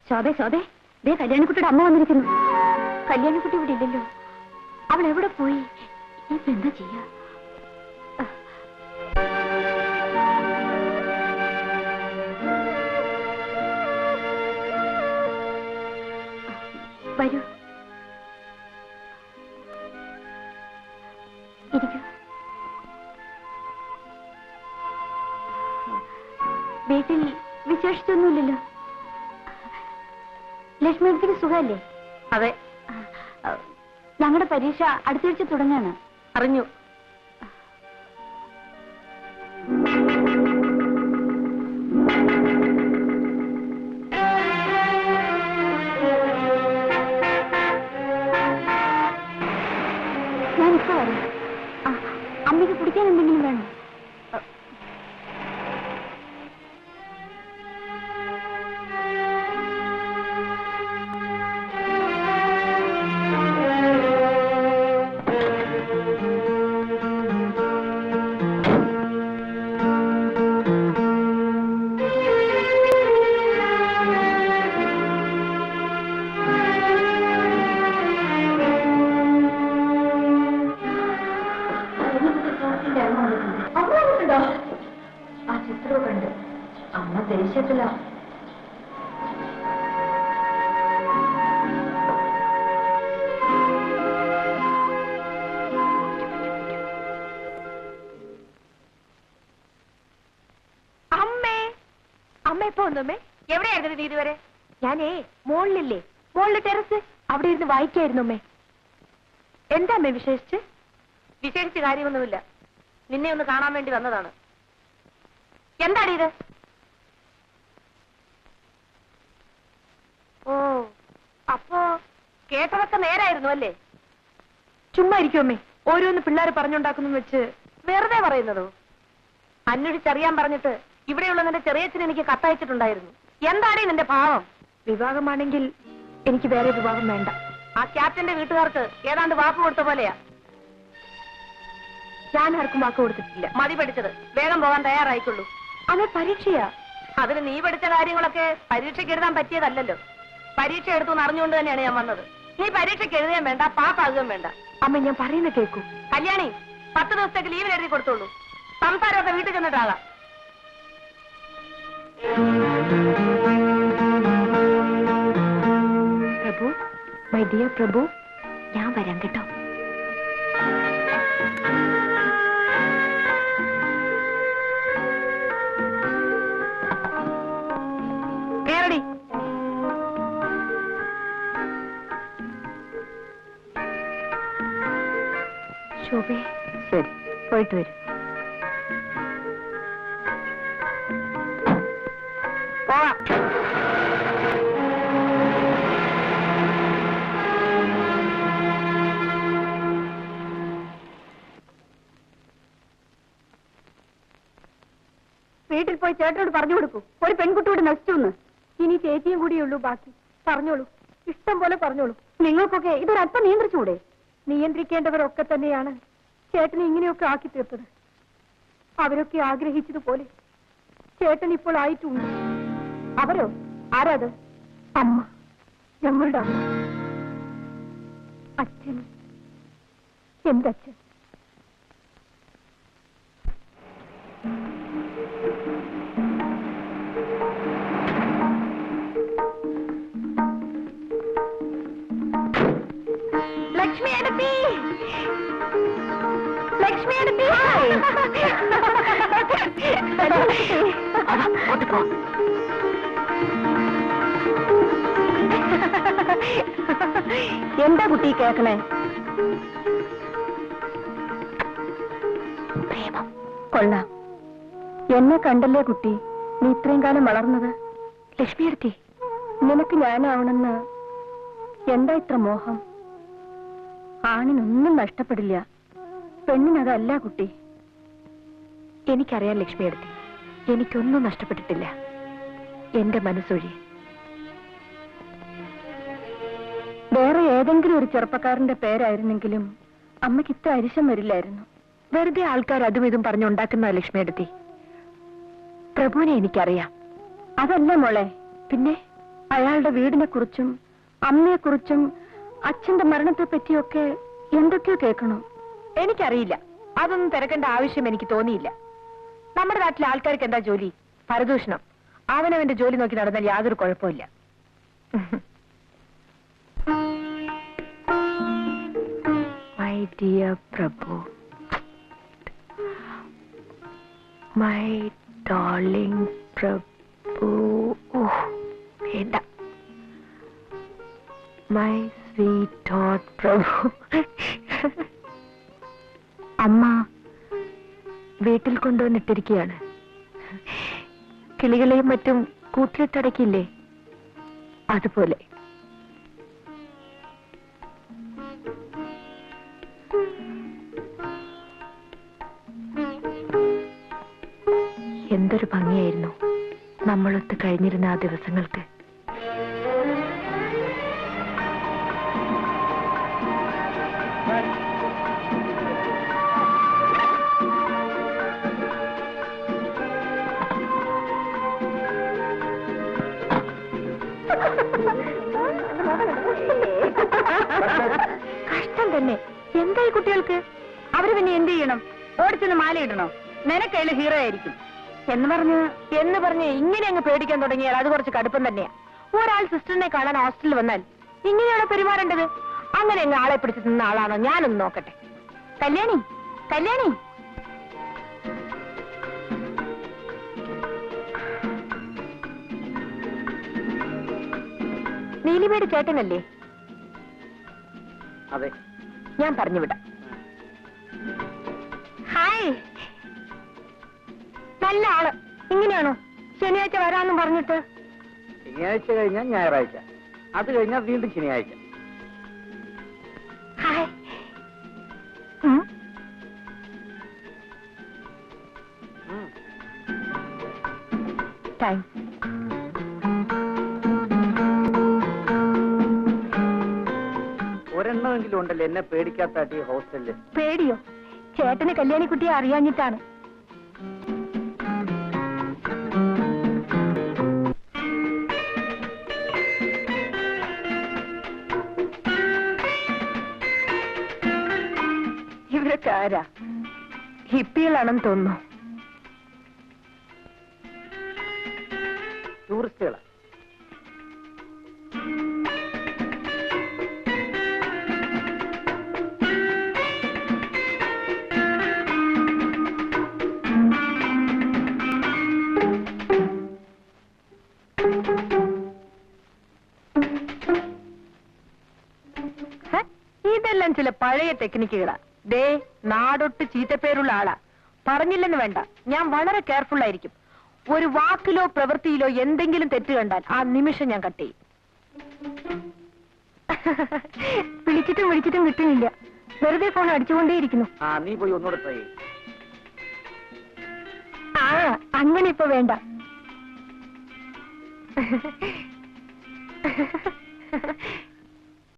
ശോഭേ ശോഭേ, ദേ കല്യാണിക്കുട്ടിയുടെ അമ്മ വന്നിരിക്കുന്നു. കല്യാണിക്കുട്ടി ഇവിടെ ഇല്ലല്ലോ. അവൾ എവിടെ പോയി? ഇപ്പൊ എന്താ ചെയ്യാ? വരൂ, ഇരിക്കൂ. വീട്ടിൽ വിശേഷിച്ചൊന്നുമില്ലല്ലോ. ലക്ഷ്മിക്ക് സുഖമല്ലേ? അതെ. ഞങ്ങളുടെ പരീക്ഷ അടുത്താഴ്ച തുടങ്ങാണ്. അറിഞ്ഞു. ഞാനിപ്പോ വരാം. അമ്മയ്ക്ക് കുടിക്കാൻ എന്തെങ്കിലും വേണോ? ആ ചിത്രവും കണ്ട് അമ്മ ദേഷ്യത്തില. അമ്മ എപ്പോ വന്നമ്മേ? എവിടെയായിരുന്നു നീ ഇതുവരെ? ഞാനേ മോളിലില്ലേ, മോളിലെ ടെറസ് അവിടെ ഇരുന്ന് വായിക്കായിരുന്നു അമ്മേ. എന്താ അമ്മേ വിശേഷിച്ച്? വിശേഷിച്ച് കാര്യമൊന്നുമില്ല. നിന്നെ ഒന്ന് കാണാൻ വേണ്ടി വന്നതാണ്. എന്താണ് ഇത്? ഓ, അപ്പോ കേട്ടതൊക്കെ നേരായിരുന്നു അല്ലേ? ചുമ്മാ ഇരിക്കും അമ്മേ. ഓരോന്ന് പിള്ളേർ പറഞ്ഞുണ്ടാക്കുന്നു വെച്ച് വെറുതെ പറയുന്നതോ? അന്വേഷിച്ചറിയാൻ പറഞ്ഞിട്ട് ഇവിടെയുള്ള നിന്റെ ചെറിയച്ഛൻ എനിക്ക് കത്തയച്ചിട്ടുണ്ടായിരുന്നു. എന്താണ് നിന്റെ ഭാവം? വിവാഹമാണെങ്കിൽ എനിക്ക് വേറെ വിവാഹം വേണ്ട. ആ ക്യാപ്റ്റന്റെ വീട്ടുകാർക്ക് ഏതാണ്ട് വാക്ക് കൊടുത്ത പോലെയാ. ഞാൻ ആർക്കും വാക്ക് കൊടുത്തിട്ടില്ല. മതി പഠിച്ചത്, വേഗം പോകാൻ തയ്യാറായിക്കൊള്ളൂ. അമ്മ പരീക്ഷയാ. അതിന് നീ പഠിച്ച കാര്യങ്ങളൊക്കെ പരീക്ഷയ്ക്ക് എഴുതാൻ പറ്റിയതല്ലല്ലോ. പരീക്ഷ എടുത്തു എന്ന് അറിഞ്ഞുകൊണ്ട് തന്നെയാണ് ഞാൻ വന്നത്. നീ പരീക്ഷയ്ക്ക് എഴുതുകയും വേണ്ട, പാസ്സാകുകയും വേണ്ട. അമ്മ ഞാൻ പറയുന്ന കേൾക്കൂ. കല്യാണി, 10 ദിവസത്തേക്ക് ലീവിൽ എഴുതി കൊടുത്തോളൂ. സംസാരമൊക്കെ വീട്ടിൽ ചെന്നിട്ടാകാം. പ്രഭു, മൈ ഡിയർ പ്രഭു, ഞാൻ വരാം കേട്ടോ. കേരടി. ശോഭേ, ശരി, പോയിട്ട് വരും. പോവാം. വീട്ടിൽ പോയി ചേട്ടനോട് പറഞ്ഞു കൊടുക്കൂ, ഒരു പെൺകുട്ടിയോട് നശിച്ചു. ഇനി ചേച്ചിയും കൂടിയുള്ളൂ ബാക്കി. പറഞ്ഞോളൂ, ഇഷ്ടം പോലെ പറഞ്ഞോളൂ. നിങ്ങൾക്കൊക്കെ ഇതൊരല്പം നിയന്ത്രിച്ചുകൂടെ? നിയന്ത്രിക്കേണ്ടവരൊക്കെ തന്നെയാണ് ചേട്ടനെ ഇങ്ങനെയൊക്കെ ആക്കി തീർത്തത്. അവരൊക്കെ ആഗ്രഹിച്ചതുപോലെ ചേട്ടൻ ഇപ്പോൾ ആയിട്ടുണ്ട്. അവരോ? ആരാത്? അമ്മ, ഞങ്ങളുടെ അമ്മ. അച്ഛൻ, എന്റെ അച്ഛൻ. ലക്ഷ്മി എടുത്തി, ലക്ഷ്മി എടുത്തി. എന്താ കുട്ടി കേക്കണേ? പ്രേമം. കൊള്ളാം. എന്നെ കണ്ടല്ലേ കുട്ടി നീ ഇത്രയും കാലം വളർന്നത്? ലക്ഷ്മി എടുത്തി, നിനക്ക് ഞാനാവണമെന്ന് എന്താ ഇത്ര മോഹം? ആണിനൊന്നും നഷ്ടപ്പെടില്ല, പെണ്ണിനതല്ല കുട്ടി. എനിക്കറിയാം ലക്ഷ്മി എടുത്തി, എനിക്കൊന്നും നഷ്ടപ്പെട്ടിട്ടില്ല, എന്റെ മനസ്സൊഴി. വേറെ ഏതെങ്കിലും ഒരു ചെറുപ്പക്കാരന്റെ പേരായിരുന്നെങ്കിലും അമ്മയ്ക്ക് ഇത്ര അരിശം വരില്ലായിരുന്നു. വെറുതെ ആൾക്കാർ അതും ഇതും പറഞ്ഞുണ്ടാക്കുന്ന ലക്ഷ്മി എടുത്തി. പ്രഭുവിനെ എനിക്കറിയാം. അതല്ല മോളെ. പിന്നെ അയാളുടെ വീടിനെ കുറിച്ചും അമ്മയെക്കുറിച്ചും അച്ഛന്റെ മരണത്തെ പറ്റിയൊക്കെ എന്തൊക്കെയോ കേൾക്കണോ? എനിക്കറിയില്ല. അതൊന്നും തിരക്കേണ്ട ആവശ്യം എനിക്ക് തോന്നിയില്ല. നമ്മുടെ നാട്ടിലെ ആൾക്കാർക്ക് എന്താ ജോലി? പരദൂഷണം. അവനവന്റെ ജോലി നോക്കി നടന്നാൽ യാതൊരു കുഴപ്പമില്ല. My dear Prabhu, my darling Prabhu, വേണ്ട, മൈ സ്വീറ്റ് ഹോട്ട് പ്രഭു. അമ്മ വീട്ടിൽ കൊണ്ടുവന്നിട്ടിരിക്കുകയാണ്. കിളികളെയും മറ്റും കൂട്ടിലിട്ടടക്കില്ലേ, അതുപോലെ. എന്തൊരു ഭംഗിയായിരുന്നു നമ്മളൊത്ത് കഴിഞ്ഞിരുന്ന ആ ദിവസങ്ങൾക്ക്. കഷ്ടം തന്നെ. എന്തായി കുട്ടികൾക്ക്? അവര് പിന്നെ എന്ത് ചെയ്യണം? ഓടിച്ചെന്ന് മാലയിടണോ? നിനക്കതിൽ ഹീറോ ആയിരിക്കും എന്ന് പറഞ്ഞ് ഇങ്ങനെ അങ്ങ് പേടിക്കാൻ തുടങ്ങിയാൽ അത് കുറച്ച് കടുപ്പം തന്നെയാ. ഒരാൾ സിസ്റ്ററിനെ കാണാൻ ഹോസ്റ്റലിൽ വന്നാൽ ഇങ്ങനെയാണോ പെരുമാറേണ്ടത്? അങ്ങനെ അങ്ങ് ആളെ പിടിച്ച് നിന്ന ആളാണോ? ഞാനൊന്ന് നോക്കട്ടെ. കല്യാണി, കല്യാണി, നീലിമയുടെ ചേട്ടനല്ലേ? അതെ, ഞാൻ പറഞ്ഞു വിടാം. ഹായ്, നല്ല ആള്. ഇങ്ങനെയാണോ ശനിയാഴ്ച വരാമെന്നും പറഞ്ഞിട്ട്? ശനിയാഴ്ച കഴിഞ്ഞാൽ ഞായറാഴ്ച, അത് കഴിഞ്ഞാൽ വീണ്ടും ശനിയാഴ്ച. ഹായ്. താങ്ക്സ്. ഒരെണ്ണമെങ്കിലും ഉണ്ടല്ലോ എന്നെ പേടിക്കാത്ത ഈ ഹോസ്റ്റലില്. പേടിയോ? ചേട്ടന് കല്യാണിക്കുട്ടിയെ അറിയാഞ്ഞിട്ടാണ്. ഇവരൊക്കെ ആരാ? ഹിപ്പികളാണെന്ന് തോന്നുന്നു. ടൂറിസ്റ്റുകളാ. ഇതെല്ലാം ചില പഴയ ടെക്നിക്കുകളാ. ദേ, നാടൊട്ട് ചീത്തപ്പേരുള്ള ആളാ. പറഞ്ഞില്ലെന്ന് വേണ്ട, ഞാൻ വളരെ കെയർഫുൾ ആയിരിക്കും. ഒരു വാക്കിലോ പ്രവൃത്തിയിലോ എന്തെങ്കിലും തെറ്റ് കണ്ടാൽ ആ നിമിഷം ഞാൻ കട്ട് ചെയ്യും. വിളിച്ചിട്ടും കിട്ടുന്നില്ല. വെറുതെ ഫോൺ അടിച്ചുകൊണ്ടേയിരിക്കുന്നു. നീ പോയി ഒന്നുകൂടെ ട്രൈ ചെയ്യും. അങ്ങനെ ഇപ്പൊ വേണ്ട.